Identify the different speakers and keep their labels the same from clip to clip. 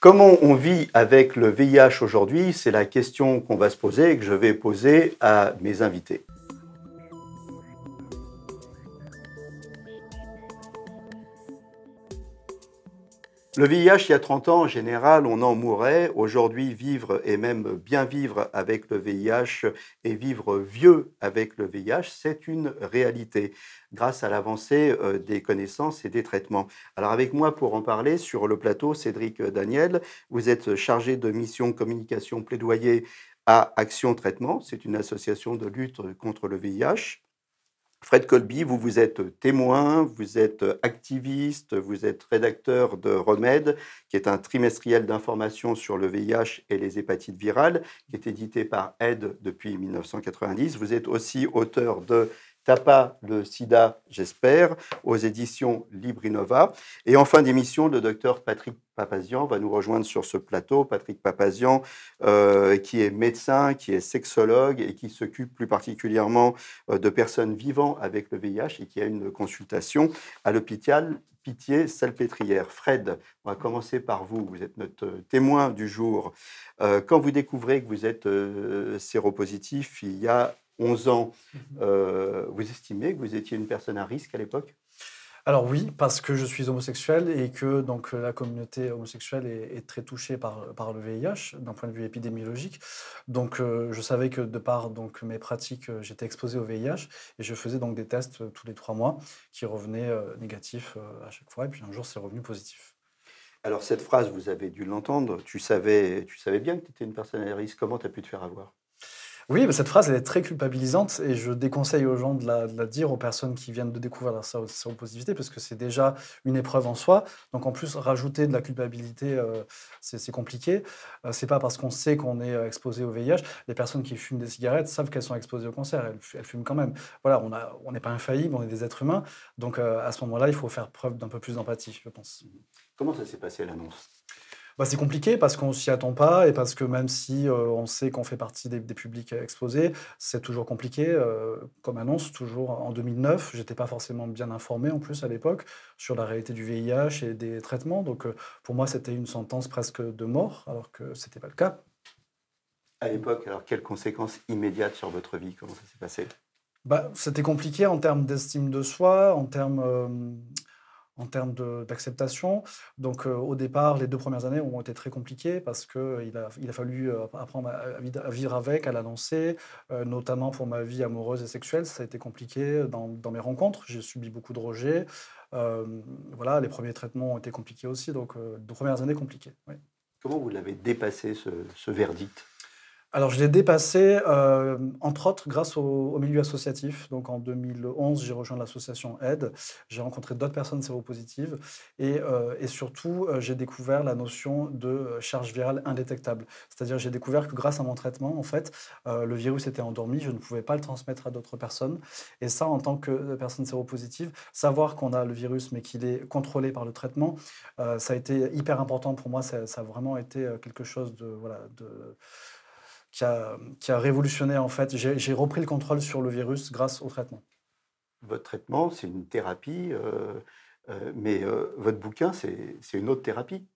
Speaker 1: Comment on vit avec le VIH aujourd'hui? C'est la question qu'on va se poser et que je vais poser à mes invités. Le VIH, il y a 30 ans, en général, on en mourait. Aujourd'hui, vivre et même bien vivre avec le VIH et vivre vieux avec le VIH, c'est une réalité grâce à l'avancée des connaissances et des traitements. Alors avec moi pour en parler sur le plateau, Cédric Daniel, vous êtes chargé de mission communication plaidoyer à Action Traitement. C'est une association de lutte contre le VIH. Fred Colby, vous êtes témoin, vous êtes activiste, vous êtes rédacteur de Remède, qui est un trimestriel d'information sur le VIH et les hépatites virales, qui est édité par Aide depuis 1990. Vous êtes aussi auteur de T'as pas le sida, j'espère, aux éditions Librinova. Et en fin d'émission, le docteur Patrick Papazian va nous rejoindre sur ce plateau. Patrick Papazian, qui est médecin, qui est sexologue et qui s'occupe plus particulièrement de personnes vivant avec le VIH et qui a une consultation à l'hôpital Pitié-Salpêtrière. Fred, on va commencer par vous. Vous êtes notre témoin du jour. Quand vous découvrez que vous êtes séropositif il y a 11 ans, vous estimez que vous étiez une personne à risque à l'époque?
Speaker 2: Alors oui, parce que je suis homosexuel et que donc la communauté homosexuelle est très touchée par le VIH d'un point de vue épidémiologique. Donc je savais que de par donc mes pratiques, j'étais exposé au VIH et je faisais donc des tests tous les 3 mois qui revenaient négatifs à chaque fois. Et puis un jour, c'est revenu positif.
Speaker 1: Alors cette phrase, vous avez dû l'entendre. Tu savais bien que tu étais une personne à risque. Comment tu as pu te faire avoir?
Speaker 2: Oui, mais cette phrase, elle est très culpabilisante et je déconseille aux gens de la dire aux personnes qui viennent de découvrir leur séropositivité parce que c'est déjà une épreuve en soi. Donc en plus, rajouter de la culpabilité, c'est compliqué. C'est pas parce qu'on sait qu'on est exposé au VIH. Les personnes qui fument des cigarettes savent qu'elles sont exposées au cancer. Elles fument quand même. Voilà, on n'est pas infaillible, on est des êtres humains. Donc à ce moment-là, il faut faire preuve d'un peu plus d'empathie, je pense.
Speaker 1: Comment ça s'est passé à l'annonce?
Speaker 2: Bah, c'est compliqué parce qu'on s'y attend pas et parce que même si on sait qu'on fait partie des publics exposés, c'est toujours compliqué. Comme annonce, toujours en 2009, j'étais pas forcément bien informé en plus à l'époque sur la réalité du VIH et des traitements. Donc pour moi, c'était une sentence presque de mort, alors que c'était pas le cas.
Speaker 1: À l'époque, alors quelles conséquences immédiates sur votre vie? Comment ça s'est passé?
Speaker 2: Bah, c'était compliqué en termes d'estime de soi, en termes d'acceptation. Donc, au départ, les 2 premières années ont été très compliquées parce qu'il a fallu, apprendre à vivre avec, à l'annoncer, notamment pour ma vie amoureuse et sexuelle. Ça a été compliqué dans mes rencontres. J'ai subi beaucoup de rejets. Voilà, les premiers traitements ont été compliqués aussi, donc 2 premières années compliquées, oui.
Speaker 1: Comment vous l'avez dépassé ce verdict?
Speaker 2: Alors, je l'ai dépassé, entre autres grâce au milieu associatif. Donc en 2011, j'ai rejoint l'association Aide. J'ai rencontré d'autres personnes séropositives et surtout, j'ai découvert la notion de, charge virale indétectable. C'est-à-dire, j'ai découvert que grâce à mon traitement, en fait, le virus était endormi, je ne pouvais pas le transmettre à d'autres personnes et ça, en tant que, personne séropositive, savoir qu'on a le virus, mais qu'il est contrôlé par le traitement, ça a été hyper important pour moi. Ça a vraiment été, quelque chose de, voilà, qui a révolutionné en fait. J'ai repris le contrôle sur le virus grâce au traitement.
Speaker 1: Votre traitement, c'est une thérapie, mais votre bouquin, c'est une autre thérapie.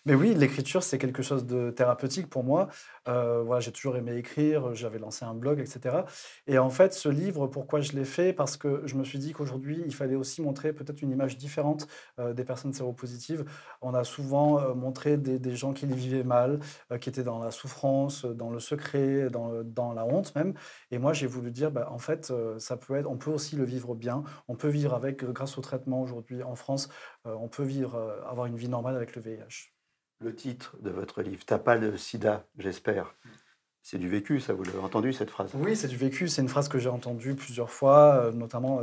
Speaker 2: Mais oui, l'écriture, c'est quelque chose de thérapeutique pour moi. Voilà, j'ai toujours aimé écrire, j'avais lancé un blog, et cetera. Et en fait, ce livre, pourquoi je l'ai fait? Parce que je me suis dit qu'aujourd'hui, il fallait aussi montrer peut-être une image différente, des personnes séropositives. On a souvent, montré des gens qui les vivaient mal, qui étaient dans la souffrance, dans le secret, dans la honte même. Et moi, j'ai voulu dire: «Bah, en fait, on peut aussi le vivre bien. On peut vivre avec, grâce au traitement aujourd'hui en France, on peut vivre, avoir une vie normale avec le VIH».
Speaker 1: Le titre de votre livre, T'as pas le sida, j'espère. C'est du vécu, ça, vous l'avez entendu, cette phrase?
Speaker 2: Oui, c'est du vécu. C'est une phrase que j'ai entendue plusieurs fois, notamment,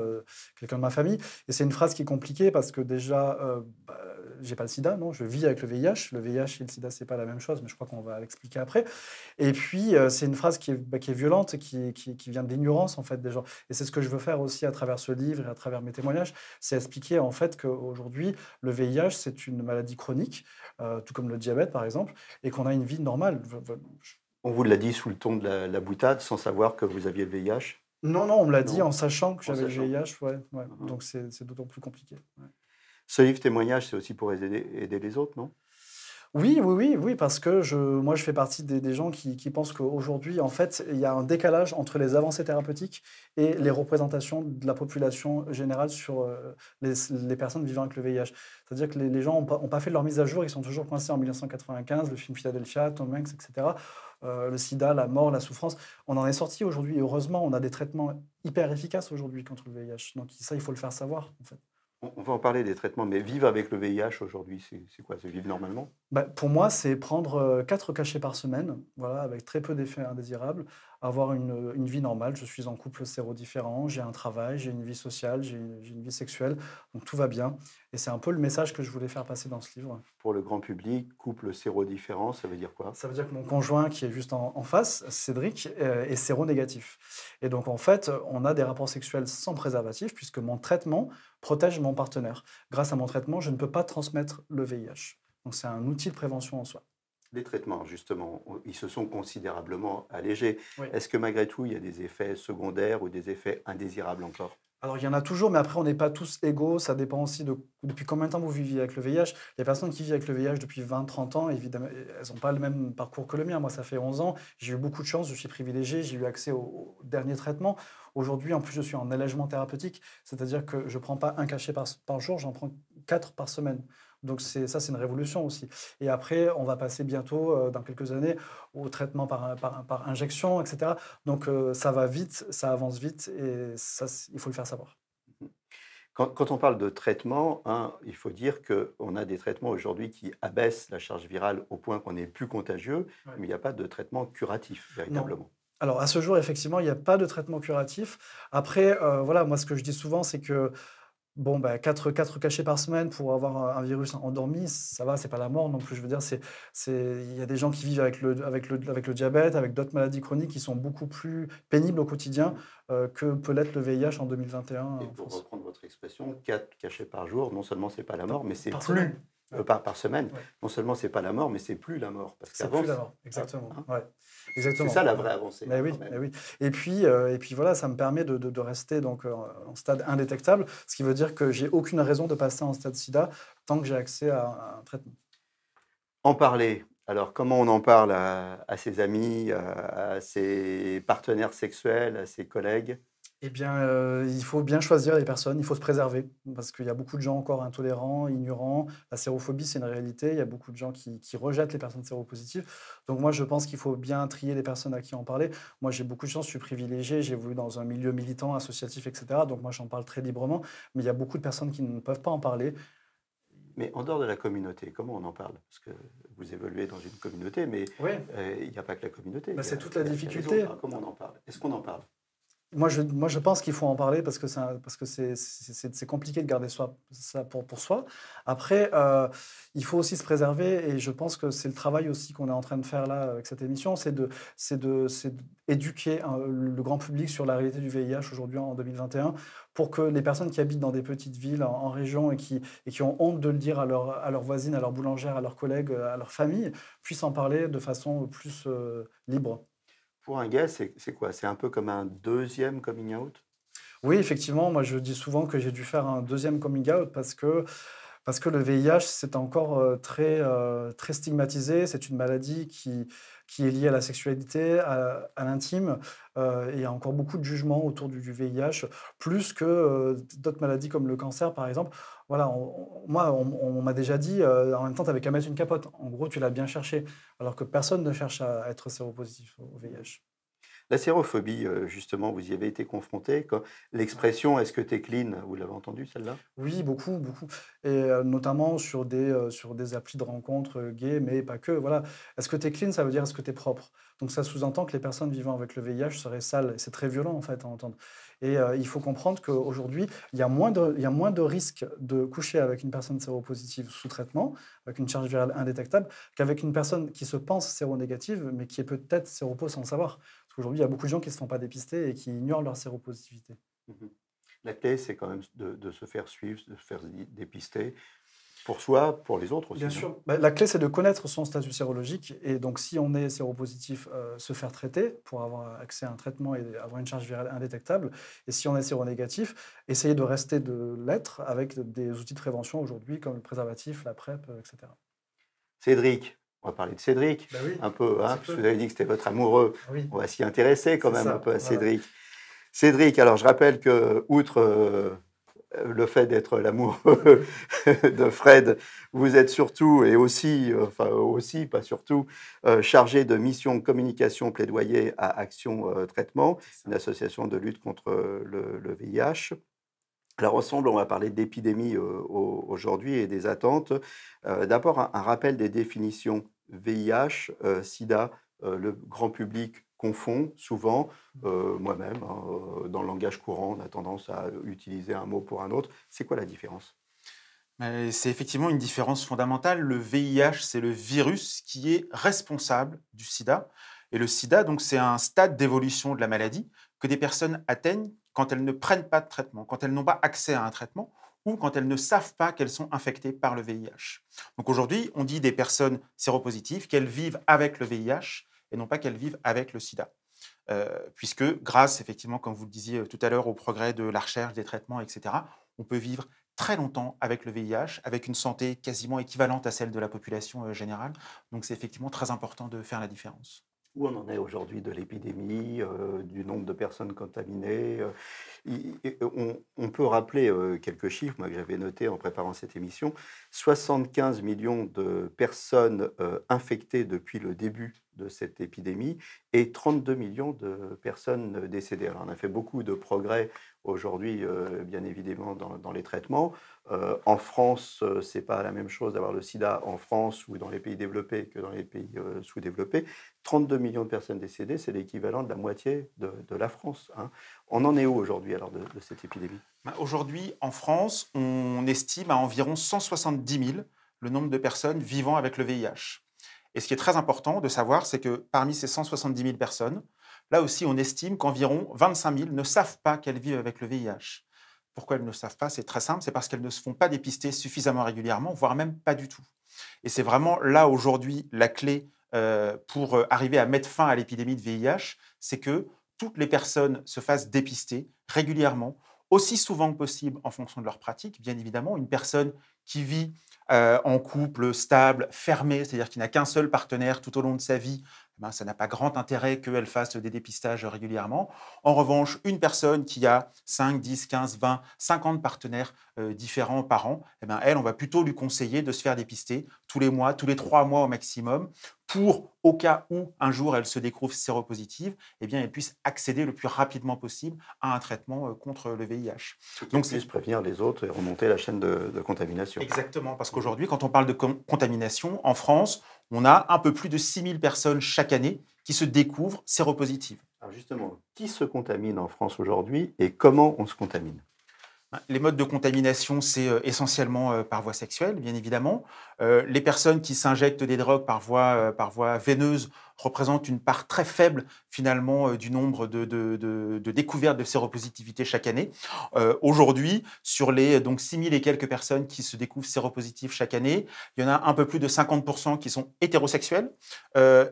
Speaker 2: quelqu'un de ma famille et c'est une phrase qui est compliquée parce que déjà, bah, j'ai pas le sida, non, je vis avec le VIH. Le VIH et le sida, c'est pas la même chose, mais je crois qu'on va l'expliquer après et puis, c'est une phrase qui est violente, qui vient de l'ignorance, en fait, des gens et c'est ce que je veux faire aussi à travers ce livre et à travers mes témoignages. C'est expliquer, en fait, qu'aujourd'hui, le VIH, c'est une maladie chronique, tout comme le diabète, par exemple et qu'on a une vie normale.
Speaker 1: On vous l'a dit sous le ton de la boutade, sans savoir que vous aviez le VIH?
Speaker 2: Non, non, on me l'a dit
Speaker 1: Non?
Speaker 2: en sachant que
Speaker 1: En
Speaker 2: j'avais le
Speaker 1: sachant?
Speaker 2: VIH, ouais, ouais,
Speaker 1: Mmh.
Speaker 2: donc c'est d'autant plus compliqué, ouais.
Speaker 1: Ce livre témoignage, c'est aussi pour aider les autres, non?
Speaker 2: Oui, oui, oui, oui, parce que moi, je fais partie des gens qui pensent qu'aujourd'hui, en fait, il y a un décalage entre les avancées thérapeutiques et les représentations de la population générale sur les personnes vivant avec le VIH. C'est-à-dire que les gens n'ont pas fait leur mise à jour, ils sont toujours coincés en 1995, le film Philadelphia, Tom Hanks, etc. Le sida, la mort, la souffrance. On en est sorti aujourd'hui, et heureusement, on a des traitements hyper efficaces aujourd'hui contre le VIH. Donc ça, il faut le faire savoir, en fait.
Speaker 1: On va en parler des traitements, mais vivre avec le VIH aujourd'hui, c'est quoi? C'est vivre normalement?
Speaker 2: Bah, pour moi, c'est prendre 4 cachets par semaine, voilà, avec très peu d'effets indésirables, avoir une vie normale. Je suis en couple sérodifférent, j'ai un travail, j'ai une vie sociale, j'ai une vie sexuelle, donc tout va bien. Et c'est un peu le message que je voulais faire passer dans ce livre.
Speaker 1: Pour le grand public, couple sérodifférent, ça veut dire quoi?
Speaker 2: Ça veut dire que mon conjoint, qui est juste en face, Cédric, est séronégatif. Et donc, en fait, on a des rapports sexuels sans préservatif, puisque mon traitement protège mon partenaire. Grâce à mon traitement, je ne peux pas transmettre le VIH. Donc, c'est un outil de prévention en soi.
Speaker 1: Les traitements, justement, ils se sont considérablement allégés.
Speaker 2: Oui.
Speaker 1: Est-ce que malgré tout, il y a des effets secondaires ou des effets indésirables encore?
Speaker 2: Alors, il y en a toujours, mais après, on n'est pas tous égaux. Ça dépend aussi de depuis combien de temps vous vivez avec le VIH. Les personnes qui vivent avec le VIH depuis 20, 30 ans, évidemment, elles n'ont pas le même parcours que le mien. Moi, ça fait 11 ans. J'ai eu beaucoup de chance, je suis privilégié. J'ai eu accès au dernier traitement. Aujourd'hui, en plus, je suis en allègement thérapeutique, c'est-à-dire que je ne prends pas un cachet par jour, j'en prends 4 par semaine. Donc, c'est une révolution aussi. Et après, on va passer bientôt, dans quelques années, au traitement par injection, etc. Donc, ça va vite, ça avance vite et ça, il faut le faire savoir.
Speaker 1: Quand on parle de traitement, hein, il faut dire qu'on a des traitements aujourd'hui qui abaissent la charge virale au point qu'on n'est plus contagieux,
Speaker 2: Ouais.
Speaker 1: mais il n'y a pas de traitement curatif,
Speaker 2: Non.
Speaker 1: véritablement.
Speaker 2: Alors, à ce jour, effectivement, il n'y a pas de traitement curatif. Après, voilà, moi, ce que je dis souvent, c'est que bon, bah, 4 cachets par semaine pour avoir un virus endormi, ça va, c'est pas la mort non plus. Je veux dire, il y a des gens qui vivent avec le diabète, avec d'autres maladies chroniques qui sont beaucoup plus pénibles au quotidien, que peut l'être le VIH en 2021
Speaker 1: Et
Speaker 2: en
Speaker 1: pour
Speaker 2: France.
Speaker 1: reprendre votre expression, 4 cachets par jour, non seulement c'est pas la
Speaker 2: Par
Speaker 1: mort, mais c'est
Speaker 2: par
Speaker 1: plus,
Speaker 2: semaine. Ouais,
Speaker 1: par semaine,
Speaker 2: ouais.
Speaker 1: non seulement c'est pas la mort, mais c'est plus la mort. Parce
Speaker 2: C'est
Speaker 1: qu'avant,
Speaker 2: plus la mort, exactement.
Speaker 1: hein,
Speaker 2: Ouais,
Speaker 1: c'est ça
Speaker 2: exactement.
Speaker 1: la
Speaker 2: Ouais.
Speaker 1: vraie avancée,
Speaker 2: Mais
Speaker 1: hein,
Speaker 2: oui,
Speaker 1: quand
Speaker 2: mais
Speaker 1: même.
Speaker 2: oui. Et puis voilà, ça me permet de rester donc, en stade indétectable, ce qui veut dire que j'ai aucune raison de passer en stade sida tant que j'ai accès à un traitement.
Speaker 1: En parler. Alors, comment on en parle à ses amis, à ses partenaires sexuels, à ses collègues?
Speaker 2: Eh bien, il faut bien choisir les personnes, il faut se préserver parce qu'il y a beaucoup de gens encore intolérants, ignorants. La sérophobie, c'est une réalité. Il y a beaucoup de gens qui rejettent les personnes séropositives. Donc moi, je pense qu'il faut bien trier les personnes à qui en parler. Moi, j'ai beaucoup de chance, je suis privilégié, j'ai évolué dans un milieu militant, associatif, et cetera. Donc moi, j'en parle très librement, mais il y a beaucoup de personnes qui ne peuvent pas en parler.
Speaker 1: Mais en dehors de la communauté, comment on en parle? Parce que vous évoluez dans une communauté, mais
Speaker 2: Oui,
Speaker 1: il n'y a pas que la communauté,
Speaker 2: bah,
Speaker 1: il y a,
Speaker 2: c'est toute la
Speaker 1: il y a les
Speaker 2: difficulté.
Speaker 1: autres, hein. Comment on en parle? Est-ce qu'on en parle?
Speaker 2: Moi, je pense qu'il faut en parler parce que c'est compliqué de garder ça pour soi. Après, il faut aussi se préserver et je pense que c'est le travail aussi qu'on est en train de faire là avec cette émission, c'est d'éduquer le grand public sur la réalité du VIH aujourd'hui en 2021 pour que les personnes qui habitent dans des petites villes en région et qui ont honte de le dire à leurs voisines, à leurs boulangères, à leurs collègues, à leur famille, puissent en parler de façon plus libre.
Speaker 1: Pour un gay, c'est quoi? C'est un peu comme un deuxième coming out?
Speaker 2: Oui, effectivement, moi je dis souvent que j'ai dû faire un deuxième coming out parce que le VIH, c'est encore très stigmatisé. C'est une maladie qui est liée à la sexualité, à l'intime. Et il y a encore beaucoup de jugements autour du VIH, plus que d'autres maladies comme le cancer, par exemple. Voilà, moi, on m'a déjà dit, en même temps, tu n'avais qu'à mettre une capote. En gros, tu l'as bien cherché. Alors que personne ne cherche à être séropositif au VIH.
Speaker 1: La sérophobie, justement, vous y avez été confronté? L'expression «est-ce que tu es clean», vous l'avez entendue celle-là?
Speaker 2: Oui, beaucoup, beaucoup et notamment sur des applis de rencontres, gays, mais pas que, voilà. Est-ce que tu es clean? Ça veut dire est-ce que tu es propre? Donc ça sous-entend que les personnes vivant avec le VIH seraient sales et c'est très violent, en fait, à entendre et il faut comprendre qu'aujourd'hui, il y a moins de risques de coucher avec une personne séropositive sous traitement, avec une charge virale indétectable, qu'avec une personne qui se pense séronégative, mais qui est peut-être séropo sans le savoir. Parce qu'aujourd'hui, il y a beaucoup de gens qui ne se font pas dépister et qui ignorent leur séropositivité.
Speaker 1: Mmh. La clé, c'est quand même de se faire suivre, de se faire dépister, pour soi, pour les autres aussi,
Speaker 2: Bien
Speaker 1: non?
Speaker 2: sûr. Bah, la clé, c'est de connaître son statut sérologique et donc si on est séropositif, se faire traiter pour avoir accès à un traitement et avoir une charge virale indétectable et si on est séronégatif, essayer de rester de l'être avec des outils de prévention aujourd'hui comme le préservatif, la PrEP, et cetera.
Speaker 1: Cédric, on va parler de Cédric
Speaker 2: Ben oui,
Speaker 1: un peu,
Speaker 2: un
Speaker 1: hein,
Speaker 2: petit
Speaker 1: parce que
Speaker 2: peu.
Speaker 1: vous avez dit que c'était votre amoureux.
Speaker 2: Oui,
Speaker 1: On va s'y intéresser quand
Speaker 2: c'est
Speaker 1: même un
Speaker 2: ça,
Speaker 1: peu à
Speaker 2: voilà.
Speaker 1: Cédric. Cédric, alors je rappelle que, outre le fait d'être l'amoureux de Fred, vous êtes surtout et aussi, enfin aussi, pas surtout, chargé de mission communication plaidoyer à Action Traitement,
Speaker 2: C'est ça.
Speaker 1: une association de lutte contre le VIH. Alors ensemble, on va parler d'épidémie aujourd'hui et des attentes. D'abord, un rappel des définitions VIH, SIDA, le grand public confond souvent, moi-même, hein, dans le langage courant, on a tendance à utiliser un mot pour un autre. C'est quoi la différence?
Speaker 3: C'est effectivement une différence fondamentale. Le VIH, c'est le virus qui est responsable du sida. Et le sida, donc, c'est un stade d'évolution de la maladie que des personnes atteignent quand elles ne prennent pas de traitement, quand elles n'ont pas accès à un traitement ou quand elles ne savent pas qu'elles sont infectées par le VIH. Donc aujourd'hui, on dit des personnes séropositives qu'elles vivent avec le VIH et non pas qu'elles vivent avec le sida. Puisque grâce, effectivement, comme vous le disiez tout à l'heure, au progrès de la recherche, des traitements, etc., on peut vivre très longtemps avec le VIH, avec une santé quasiment équivalente à celle de la population générale. Donc c'est effectivement très important de faire la différence.
Speaker 1: Où on en est aujourd'hui de l'épidémie, du nombre de personnes contaminées? On peut rappeler quelques chiffres, moi, que j'avais notés en préparant cette émission. 75 millions de personnes infectées depuis le début de cette épidémie et 32 millions de personnes décédées. Alors, on a fait beaucoup de progrès aujourd'hui, bien évidemment, dans les traitements. En France, ce n'est pas la même chose d'avoir le sida en France ou dans les pays développés que dans les pays sous-développés. 32 millions de personnes décédées, c'est l'équivalent de la moitié de la France, hein. On en est où aujourd'hui alors de cette épidémie?
Speaker 3: Aujourd'hui, en France, on estime à environ 170 000 le nombre de personnes vivant avec le VIH. Et ce qui est très important de savoir, c'est que parmi ces 170 000 personnes, là aussi, on estime qu'environ 25 000 ne savent pas qu'elles vivent avec le VIH. Pourquoi elles ne savent pas? C'est très simple, c'est parce qu'elles ne se font pas dépister suffisamment régulièrement, voire même pas du tout. Et c'est vraiment là, aujourd'hui, la clé pour arriver à mettre fin à l'épidémie de VIH, c'est que toutes les personnes se fassent dépister régulièrement, aussi souvent que possible en fonction de leur pratique. Bien évidemment, une personne qui vit en couple stable, fermé, c'est-à-dire qui n'a qu'un seul partenaire tout au long de sa vie, ça n'a pas grand intérêt qu'elle fasse des dépistages régulièrement. En revanche, une personne qui a 5, 10, 15, 20, 50 partenaires différents par an, elle, on va plutôt lui conseiller de se faire dépister tous les mois, tous les 3 mois au maximum, pour, au cas où un jour elle se découvre séropositive, elle puisse accéder le plus rapidement possible à un traitement contre le VIH.
Speaker 1: Donc, c'est prévenir les autres et remonter la chaîne de contamination.
Speaker 3: Exactement, parce qu'aujourd'hui, quand on parle de contamination, en France, on a un peu plus de 6 000 personnes chaque année qui se découvrent séropositives.
Speaker 1: Alors justement, qui se contamine en France aujourd'hui et comment on se contamine?
Speaker 3: Les modes de contamination, c'est essentiellement par voie sexuelle, bien évidemment. Les personnes qui s'injectent des drogues par voie veineuse représentent une part très faible, finalement, du nombre de découvertes de séropositivité chaque année. Aujourd'hui, sur les 6 000 et quelques personnes qui se découvrent séropositives chaque année, il y en a un peu plus de 50% qui sont hétérosexuels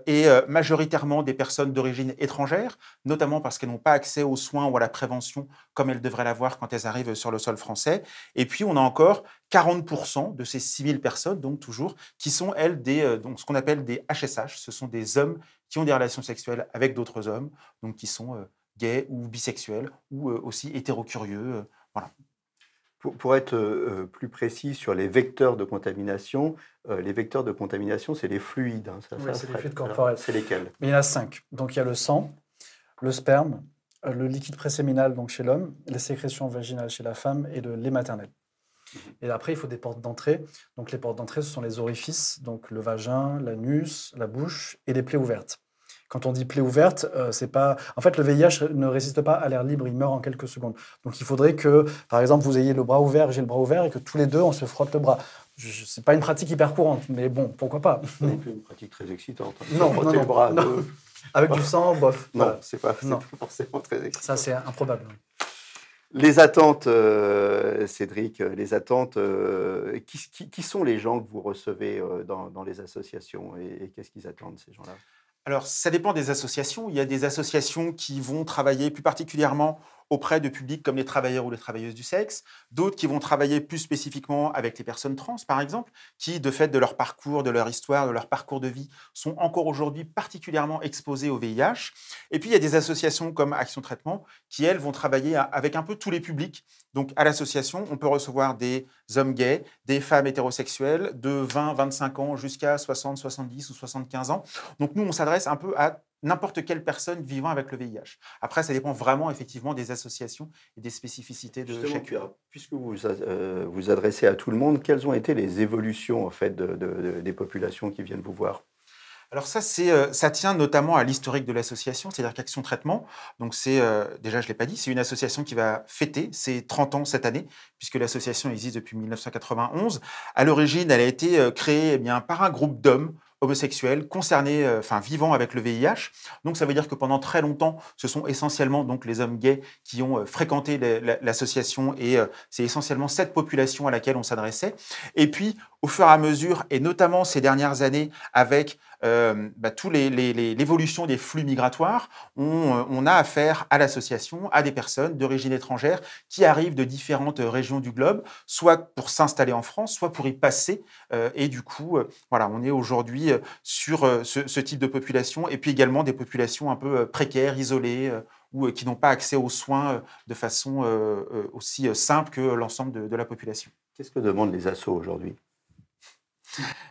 Speaker 3: et majoritairement des personnes d'origine étrangère, notamment parce qu'elles n'ont pas accès aux soins ou à la prévention comme elles devraient l'avoir quand elles arrivent sur le sol français. Et puis, on a encore 40% de ces 6 000 personnes, donc toujours, qui sont, elles, ce qu'on appelle des HSH. Ce sont des hommes qui ont des relations sexuelles avec d'autres hommes, donc qui sont gays ou bisexuels ou aussi hétérocurieux. Voilà.
Speaker 1: Pour être plus précis sur les vecteurs de contamination, c'est les fluides, hein,
Speaker 2: Oui, c'est les fluides
Speaker 1: Alors,
Speaker 2: corporels.
Speaker 1: c'est lesquels?
Speaker 2: Mais il y en a 5. Donc il y a le sang, le sperme, le liquide préséminal donc chez l'homme, les sécrétions vaginales chez la femme et le lait maternel. Et après, il faut des portes d'entrée. Donc les portes d'entrée, ce sont les orifices, donc le vagin, l'anus, la bouche et les plaies ouvertes. Quand on dit plaie ouverte, c'est pas. En fait, le VIH ne résiste pas à l'air libre, il meurt en quelques secondes. Donc il faudrait que, par exemple, vous ayez le bras ouvert, j'ai le bras ouvert, et que tous les deux, on se frotte le bras. C'est pas une pratique hyper courante, mais bon, pourquoi pas.
Speaker 1: C'est non plus une pratique très excitante, hein.
Speaker 2: Non,
Speaker 1: Frotter le bras à
Speaker 2: non.
Speaker 1: deux.
Speaker 2: Avec du sang, bof.
Speaker 1: Non,
Speaker 2: Voilà.
Speaker 1: c'est pas
Speaker 2: Non.
Speaker 1: forcément très excitant.
Speaker 2: Ça, c'est improbable.
Speaker 1: Les attentes, Cédric, les attentes, qui sont les gens que vous recevez dans les associations et qu'est-ce qu'ils attendent, ces gens-là?
Speaker 3: Alors, ça dépend des associations. Il y a des associations qui vont travailler plus particulièrement auprès de publics comme les travailleurs ou les travailleuses du sexe, d'autres qui vont travailler plus spécifiquement avec les personnes trans, par exemple, qui, de fait de leur parcours, de leur histoire, de leur parcours de vie, sont encore aujourd'hui particulièrement exposés au VIH. Et puis, il y a des associations comme Action Traitement qui, elles, vont travailler avec un peu tous les publics. Donc, à l'association, on peut recevoir des hommes gays, des femmes hétérosexuelles de 20, 25 ans jusqu'à 60, 70 ou 75 ans. Donc, nous, on s'adresse un peu à n'importe quelle personne vivant avec le VIH. Après, ça dépend vraiment, effectivement, des associations et des spécificités de
Speaker 1: Justement,
Speaker 3: chacune.
Speaker 1: puisque vous vous adressez à tout le monde, quelles ont été les évolutions en fait, des populations qui viennent vous voir?
Speaker 3: Alors ça tient notamment à l'historique de l'association, c'est-à-dire qu'Action Traitement, donc déjà je ne l'ai pas dit, c'est une association qui va fêter ses 30 ans cette année, puisque l'association existe depuis 1991. À l'origine, elle a été créée par un groupe d'hommes homosexuels concernés, vivant avec le VIH. Donc ça veut dire que pendant très longtemps, ce sont essentiellement donc les hommes gays qui ont fréquenté l'association et c'est essentiellement cette population à laquelle on s'adressait. Et puis, au fur et à mesure, et notamment ces dernières années, avec l'évolution des flux migratoires, on a affaire à l'association, à des personnes d'origine étrangère qui arrivent de différentes régions du globe, soit pour s'installer en France, soit pour y passer. Et du coup, on est aujourd'hui sur ce type de population, et puis également des populations un peu précaires, isolées, ou qui n'ont pas accès aux soins de façon aussi simple que l'ensemble de la population.
Speaker 1: Qu'est-ce que demandent les assos aujourd'hui?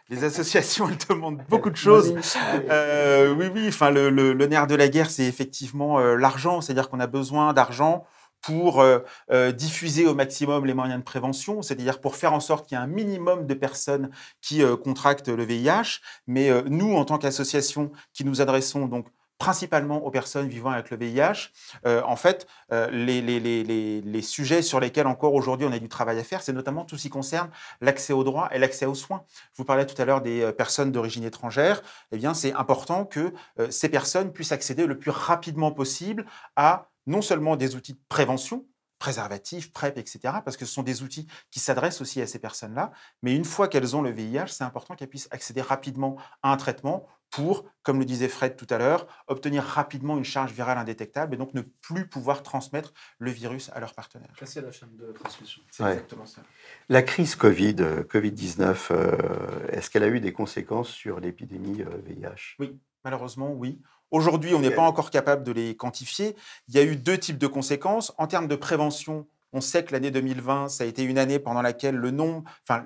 Speaker 3: Les associations, elles demandent beaucoup de choses. Oui, enfin, le nerf de la guerre, c'est effectivement l'argent. C'est-à-dire qu'on a besoin d'argent pour diffuser au maximum les moyens de prévention, c'est-à-dire pour faire en sorte qu'il y ait un minimum de personnes qui contractent le VIH. Mais nous, en tant qu'association qui nous adressons donc principalement aux personnes vivant avec le VIH, en fait, les sujets sur lesquels encore aujourd'hui on a du travail à faire, c'est notamment tout ce qui concerne l'accès aux droits et l'accès aux soins. Je vous parlais tout à l'heure des personnes d'origine étrangère. Eh bien, c'est important que ces personnes puissent accéder le plus rapidement possible à non seulement des outils de prévention, préservatifs, PrEP, etc., parce que ce sont des outils qui s'adressent aussi à ces personnes-là, mais une fois qu'elles ont le VIH, c'est important qu'elles puissent accéder rapidement à un traitement pour, comme le disait Fred tout à l'heure, obtenir rapidement une charge virale indétectable et donc ne plus pouvoir transmettre le virus à leur partenaire.
Speaker 2: Casser la chaîne de transmission.
Speaker 3: C'est exactement ça.
Speaker 1: La crise Covid-19, est-ce qu'elle a eu des conséquences sur l'épidémie VIH?
Speaker 3: Oui, malheureusement, oui. Aujourd'hui, on n'est pas encore capable de les quantifier. Il y a eu deux types de conséquences. En termes de prévention, on sait que l'année 2020, ça a été une année pendant laquelle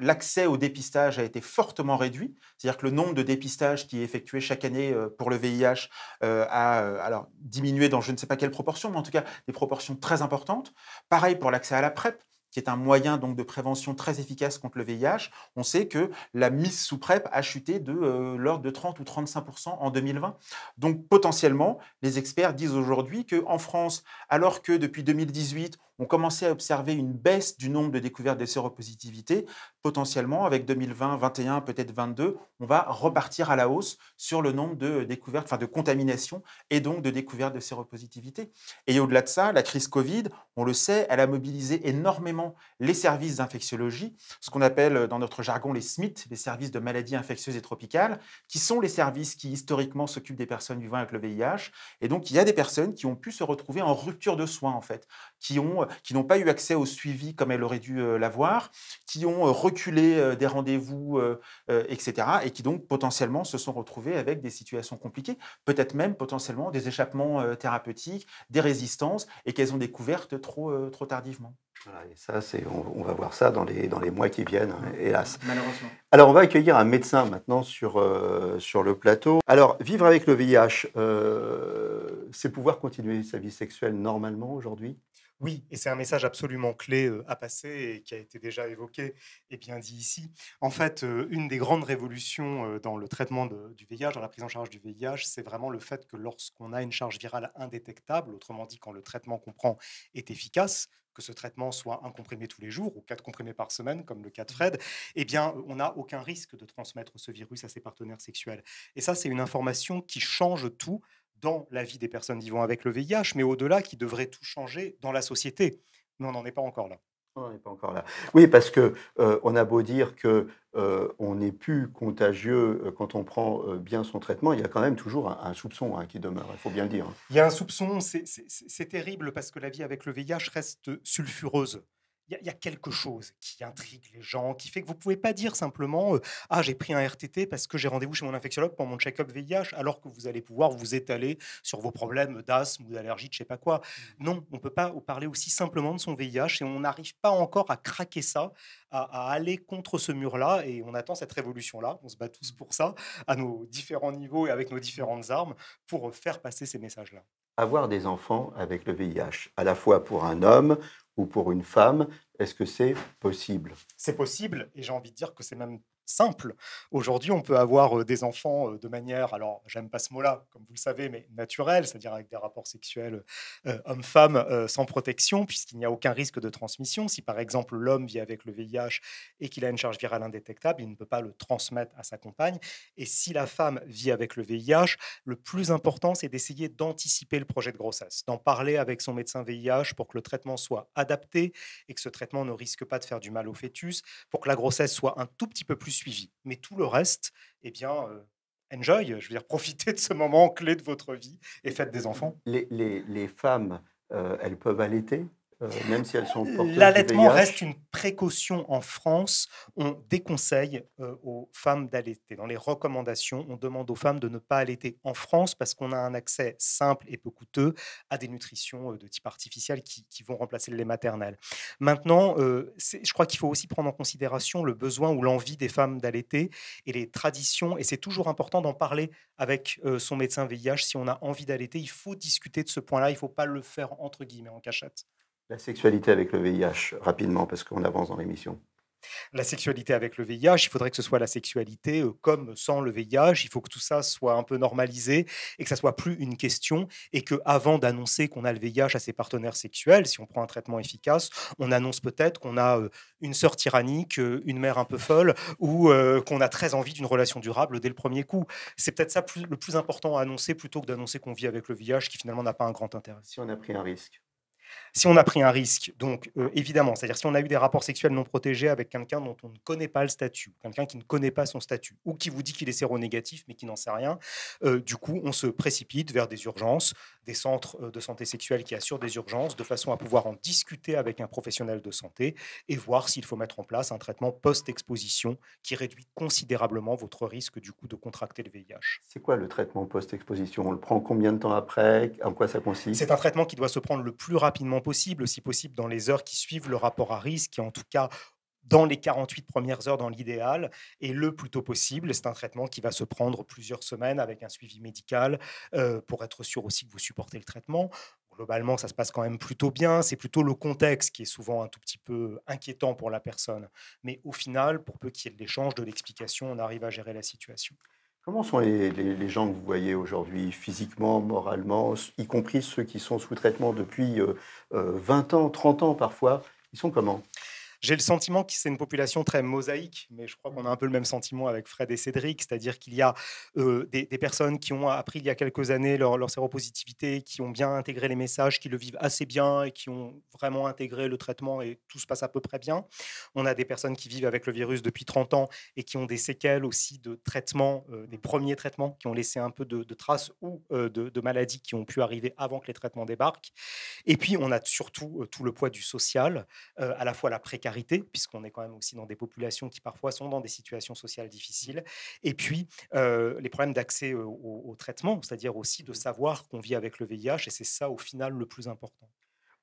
Speaker 3: l'accès au dépistage a été fortement réduit. C'est-à-dire que le nombre de dépistages qui est effectué chaque année pour le VIH a diminué dans je ne sais pas quelle proportion, mais en tout cas des proportions très importantes. Pareil pour l'accès à la PrEP, qui est un moyen donc de prévention très efficace contre le VIH. On sait que la mise sous PrEP a chuté de l'ordre de 30 ou 35% en 2020. Donc potentiellement, les experts disent aujourd'hui qu'en France, alors que depuis 2018, on commençait à observer une baisse du nombre de découvertes de séropositivité, potentiellement avec 2020, 21, peut-être 22, on va repartir à la hausse sur le nombre de découvertes, de contaminations et donc de découvertes de séropositivité. Et au-delà de ça, la crise Covid, on le sait, elle a mobilisé énormément les services d'infectiologie, ce qu'on appelle dans notre jargon les SMIT, les services de maladies infectieuses et tropicales, qui sont les services qui historiquement s'occupent des personnes vivant avec le VIH. Et donc, il y a des personnes qui ont pu se retrouver en rupture de soins, en fait, qui n'ont pas eu accès au suivi comme elles auraient dû l'avoir, qui ont reculé des rendez-vous, etc. Et qui donc potentiellement se sont retrouvées avec des situations compliquées, peut-être même potentiellement des échappements thérapeutiques, des résistances, et qu'elles ont découvertes trop tardivement.
Speaker 1: Voilà, et ça, on va voir ça dans les mois qui viennent, hélas.
Speaker 3: Malheureusement.
Speaker 1: Alors, on va accueillir un médecin maintenant sur le plateau. Alors, vivre avec le VIH, c'est pouvoir continuer sa vie sexuelle normalement aujourd'hui?
Speaker 4: Oui, et c'est un message absolument clé à passer et qui a été déjà évoqué et bien dit ici. En fait, une des grandes révolutions dans le traitement du VIH, dans la prise en charge du VIH, c'est vraiment le fait que lorsqu'on a une charge virale indétectable, autrement dit quand le traitement qu'on prend est efficace, que ce traitement soit un comprimé tous les jours ou 4 comprimés par semaine, comme le cas de Fred, eh bien, on n'a aucun risque de transmettre ce virus à ses partenaires sexuels. Et ça, c'est une information qui change tout dans la vie des personnes vivant avec le VIH, mais au-delà, qui devrait tout changer dans la société. Mais on n'en est pas encore là.
Speaker 1: On n'est pas encore là. Oui, parce que on a beau dire que on n'est plus contagieux quand on prend bien son traitement, il y a quand même toujours un soupçon qui demeure. Il faut bien le dire.
Speaker 4: Il y a un soupçon, c'est terrible parce que la vie avec le VIH reste sulfureuse. Il y a quelque chose qui intrigue les gens, qui fait que vous ne pouvez pas dire simplement ah, j'ai pris un RTT parce que j'ai rendez-vous chez mon infectiologue pour mon check-up VIH, alors que vous allez pouvoir vous étaler sur vos problèmes d'asthme ou d'allergie, de je ne sais pas quoi. Non, on ne peut pas parler aussi simplement de son VIH et on n'arrive pas encore à craquer ça, à aller contre ce mur-là. Et on attend cette révolution-là. On se bat tous pour ça, à nos différents niveaux et avec nos différentes armes, pour faire passer ces messages-là.
Speaker 1: Avoir des enfants avec le VIH, à la fois pour un homme ou pour une femme, est-ce que c'est possible?
Speaker 4: C'est possible et j'ai envie de dire que c'est même simple. Aujourd'hui, on peut avoir des enfants de manière, alors j'aime pas ce mot-là, comme vous le savez, mais naturelle, c'est-à-dire avec des rapports sexuels homme-femme sans protection, puisqu'il n'y a aucun risque de transmission. Si par exemple l'homme vit avec le VIH et qu'il a une charge virale indétectable, il ne peut pas le transmettre à sa compagne. Et si la femme vit avec le VIH, le plus important, c'est d'essayer d'anticiper le projet de grossesse, d'en parler avec son médecin VIH pour que le traitement soit adapté et que ce traitement ne risque pas de faire du mal au fœtus, pour que la grossesse soit un tout petit peu plus suivie. Mais tout le reste, eh bien, enjoy, je veux dire, profitez de ce moment clé de votre vie et faites des enfants.
Speaker 1: Les femmes, elles peuvent allaiter, même si elles sont porteuses du
Speaker 4: L'allaitement
Speaker 1: VIH?
Speaker 4: reste une précaution en France. On déconseille aux femmes d'allaiter. Dans les recommandations, on demande aux femmes de ne pas allaiter en France parce qu'on a un accès simple et peu coûteux à des nutritions de type artificiel qui vont remplacer le lait maternel. Maintenant, je crois qu'il faut aussi prendre en considération le besoin ou l'envie des femmes d'allaiter et les traditions. Et c'est toujours important d'en parler avec son médecin VIH. Si on a envie d'allaiter, il faut discuter de ce point-là. Il ne faut pas le faire entre guillemets en cachette.
Speaker 1: La sexualité avec le VIH, rapidement, parce qu'on avance dans l'émission.
Speaker 4: La sexualité avec le VIH, il faudrait que ce soit la sexualité comme sans le VIH. Il faut que tout ça soit un peu normalisé et que ça soit plus une question. Et que avant d'annoncer qu'on a le VIH à ses partenaires sexuels, si on prend un traitement efficace, on annonce peut-être qu'on a une sœur tyrannique, une mère un peu folle, ou qu'on a très envie d'une relation durable dès le premier coup. C'est peut-être ça le plus important à annoncer plutôt que d'annoncer qu'on vit avec le VIH, qui finalement n'a pas un grand intérêt.
Speaker 1: Si on a pris un risque.
Speaker 4: Si on a pris un risque, donc évidemment, c'est-à-dire si on a eu des rapports sexuels non protégés avec quelqu'un dont on ne connaît pas le statut, quelqu'un qui ne connaît pas son statut, ou qui vous dit qu'il est séronégatif mais qui n'en sait rien, du coup, on se précipite vers des urgences, des centres de santé sexuelle qui assurent des urgences, de façon à pouvoir en discuter avec un professionnel de santé et voir s'il faut mettre en place un traitement post-exposition qui réduit considérablement votre risque du coup de contracter le VIH.
Speaker 1: C'est quoi le traitement post-exposition? On le prend combien de temps après? En quoi ça consiste?
Speaker 4: C'est un traitement qui doit se prendre le plus rapidement possible, si possible dans les heures qui suivent le rapport à risque, et en tout cas dans les 48 premières heures dans l'idéal, et le plus tôt possible. C'est un traitement qui va se prendre plusieurs semaines avec un suivi médical pour être sûr aussi que vous supportez le traitement. Globalement, ça se passe quand même plutôt bien. C'est plutôt le contexte qui est souvent un tout petit peu inquiétant pour la personne. Mais au final, pour peu qu'il y ait de l'échange, de l'explication, on arrive à gérer la situation.
Speaker 1: Comment sont les gens que vous voyez aujourd'hui, physiquement, moralement, y compris ceux qui sont sous traitement depuis 20 ans, 30 ans parfois? Ils sont comment?
Speaker 4: J'ai le sentiment que c'est une population très mosaïque, mais je crois qu'on a un peu le même sentiment avec Fred et Cédric, c'est-à-dire qu'il y a des personnes qui ont appris il y a quelques années leur séropositivité, qui ont bien intégré les messages, qui le vivent assez bien et qui ont vraiment intégré le traitement et tout se passe à peu près bien. On a des personnes qui vivent avec le virus depuis 30 ans et qui ont des séquelles aussi de traitements, des premiers traitements qui ont laissé un peu de traces ou de maladies qui ont pu arriver avant que les traitements débarquent. Et puis, on a surtout tout le poids du social, à la fois la précarité, puisqu'on est quand même aussi dans des populations qui parfois sont dans des situations sociales difficiles, et puis les problèmes d'accès au traitement, c'est-à-dire aussi de savoir qu'on vit avec le VIH, et c'est ça au final le plus important.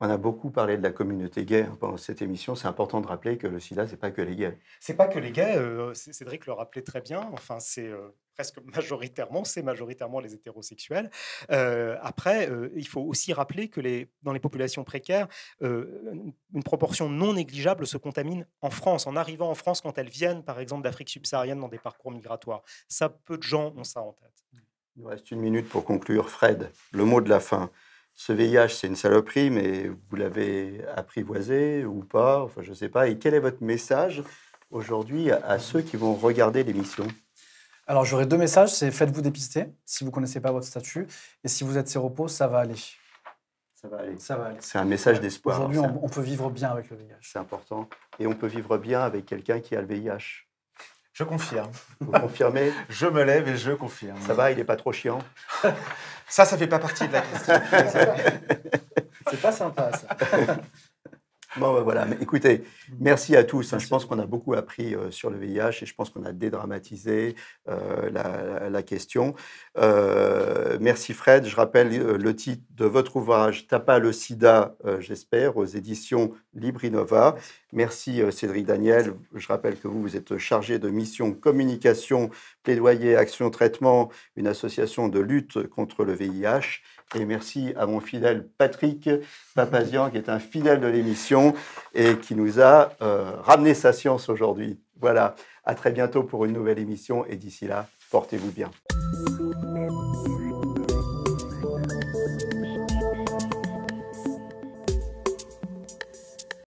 Speaker 1: On a beaucoup parlé de la communauté gay pendant cette émission. C'est important de rappeler que le sida, c'est pas que les gays.
Speaker 4: C'est pas que les gays, Cédric le rappelait très bien, enfin c'est presque majoritairement les hétérosexuels. Après, il faut aussi rappeler que dans les populations précaires, une proportion non négligeable se contamine en France, en arrivant en France quand elles viennent par exemple d'Afrique subsaharienne dans des parcours migratoires. Ça, peu de gens ont ça en tête.
Speaker 1: Il nous reste 1 minute pour conclure. Fred, le mot de la fin. Ce VIH, c'est une saloperie, mais vous l'avez apprivoisé ou pas? Enfin, je ne sais pas. Et quel est votre message aujourd'hui à ceux qui vont regarder l'émission?
Speaker 2: Alors, j'aurais 2 messages. C'est faites-vous dépister si vous ne connaissez pas votre statut. Et si vous êtes séropos, ça va aller.
Speaker 1: Ça va aller.
Speaker 2: Ça va aller.
Speaker 1: C'est un message d'espoir.
Speaker 2: Aujourd'hui, on peut vivre bien avec le VIH.
Speaker 1: C'est important. Et on peut vivre bien avec quelqu'un qui a le VIH.
Speaker 3: Je confirme.
Speaker 1: Vous confirmez?
Speaker 3: Je me lève et je confirme.
Speaker 1: Ça va, il n'est pas trop chiant?
Speaker 3: Ça fait pas partie de la question.
Speaker 2: C'est pas sympa, ça.
Speaker 1: Bon, ben voilà. Mais écoutez, merci à tous. Je pense qu'on a beaucoup appris sur le VIH et je pense qu'on a dédramatisé la question. Merci Fred. Je rappelle le titre de votre ouvrage, T'as pas le sida, j'espère, aux éditions Librinova. Merci Cédric Daniel. Je rappelle que vous êtes chargé de mission communication, plaidoyer, action, traitement, une association de lutte contre le VIH. Et merci à mon fidèle Patrick Papazian, qui est un fidèle de l'émission et qui nous a ramené sa science aujourd'hui. Voilà, à très bientôt pour une nouvelle émission et d'ici là, portez-vous bien.